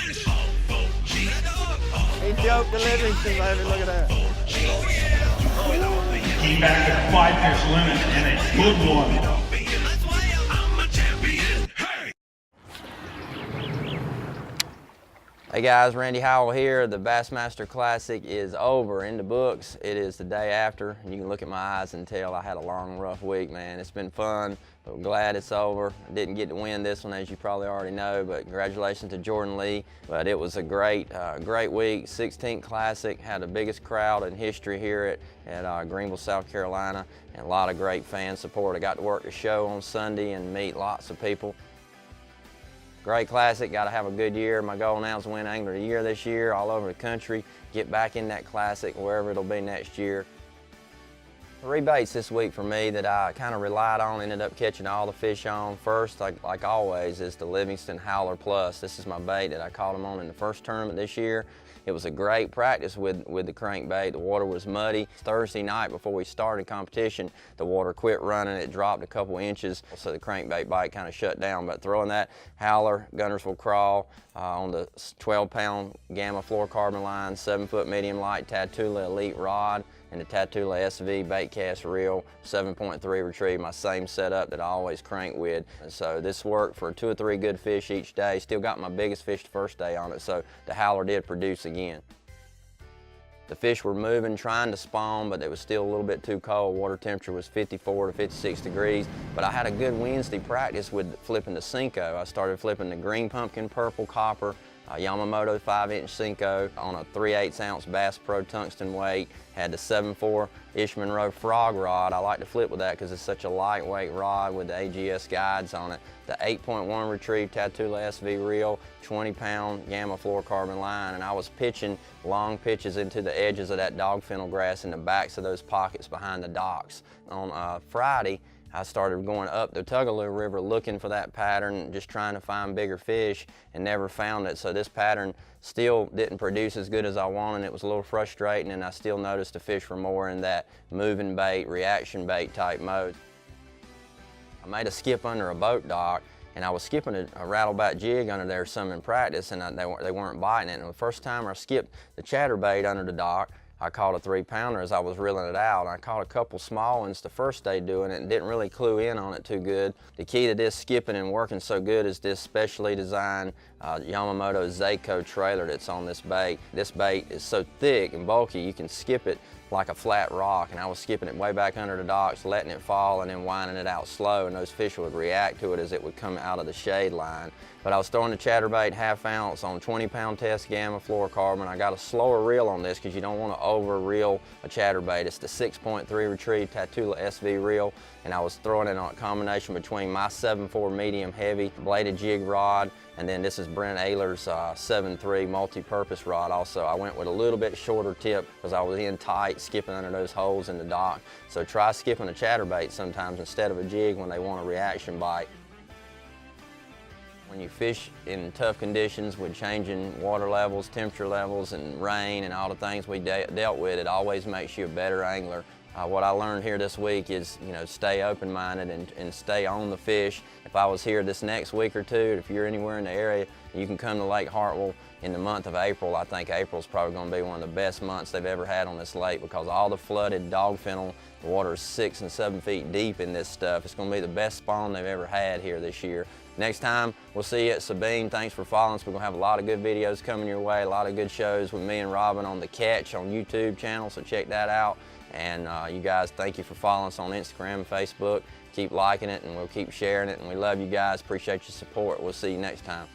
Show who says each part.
Speaker 1: He joked the Livingston, baby. Look at that.
Speaker 2: Came back to the 5 fish limit and a good one.
Speaker 1: Hey guys, Randy Howell here. The Bassmaster Classic is over, in the books. It is the day after, and you can look at my eyes and tell I had a long, rough week, man. It's been fun, but I'm glad it's over. I didn't get to win this one, as you probably already know, but congratulations to Jordan Lee. But it was a great week. 16th Classic, had the biggest crowd in history here at Greenville, South Carolina, and a lot of great fan support. I got to work the show on Sunday and meet lots of people. Great Classic, got to have a good year. My goal now is to win Angler of the Year this year, all over the country, get back in that Classic, wherever it'll be next year. 3 baits this week for me that I kind of relied on, ended up catching all the fish on. First, like always, is the Livingston Howler Plus. This is my bait that I caught them on in the first tournament this year. It was a great practice with the crankbait. The water was muddy. Thursday night before we started competition, the water quit running. It dropped a couple inches, so the crankbait bite kind of shut down. But throwing that Howler, Gunners will crawl on the 12-pound Gamma fluorocarbon line, 7-foot medium light Tatula Elite rod, and the Tatula SV bait cast reel, 7.3 retrieve, my same setup that I always crank with. And so this worked for 2 or 3 good fish each day. Still got my biggest fish the first day on it, so the Howler did produce again. The fish were moving, trying to spawn, but it was still a little bit too cold. Water temperature was 54 to 56 degrees. But I had a good Wednesday practice with flipping the Cinco. I started flipping the green pumpkin, purple copper, Yamamoto 5-inch Cinco on a 3/8 ounce Bass Pro tungsten weight. Had the 7.4 Ishman Row frog rod. I like to flip with that because it's such a lightweight rod with the AGS guides on it. The 8.1 retrieve Tatula SV reel, 20-pound Gamma fluorocarbon line, and I was pitching long pitches into the edges of that dog fennel grass in the backs of those pockets behind the docks. On Friday, I started going up the Tugaloo River looking for that pattern, just trying to find bigger fish, and never found it. So this pattern still didn't produce as good as I wanted. It was a little frustrating, and I still noticed the fish were more in that moving bait, reaction bait type mode. I made a skip under a boat dock, and I was skipping a rattleback jig under there some in practice, and they weren't biting it. And the first time I skipped the chatterbait under the dock, I caught a 3-pounder as I was reeling it out. I caught a couple small ones the first day doing it and didn't really clue in on it too good. The key to this skipping and working so good is this specially designed Yamamoto Seiko trailer that's on this bait. This bait is so thick and bulky you can skip it like a flat rock, and I was skipping it way back under the docks, letting it fall and then winding it out slow, and those fish would react to it as it would come out of the shade line. But I was throwing the chatterbait 1/2 ounce on 20-pound test Gamma fluorocarbon. I got a slower reel on this because you don't want to over reel a chatterbait. It's the 6.3 retrieve Tatula SV reel, and I was throwing it on a combination between my 7.4 medium heavy bladed jig rod, and then this is Brent Ayler's 7.3 multi-purpose rod also. I went with a little bit shorter tip because I was in tight, skipping under those holes in the dock. So try skipping a chatterbait sometimes instead of a jig when they want a reaction bite. When you fish in tough conditions with changing water levels, temperature levels, and rain and all the things we dealt with, it always makes you a better angler. What I learned here this week is, stay open-minded and stay on the fish. If I was here this next week or two, if you're anywhere in the area, you can come to Lake Hartwell in the month of April. I think April's probably going to be one of the best months they've ever had on this lake because all the flooded dog fennel, the water is 6 and 7 feet deep in this stuff. It's going to be the best spawn they've ever had here this year. Next time, we'll see you at Sabine. Thanks for following us. We're going to have a lot of good videos coming your way, a lot of good shows with me and Robin on The Catch on YouTube channel, so check that out. And you guys, thank you for following us on Instagram and Facebook. Keep liking it, and we'll keep sharing it, and we love you guys. Appreciate your support. We'll see you next time.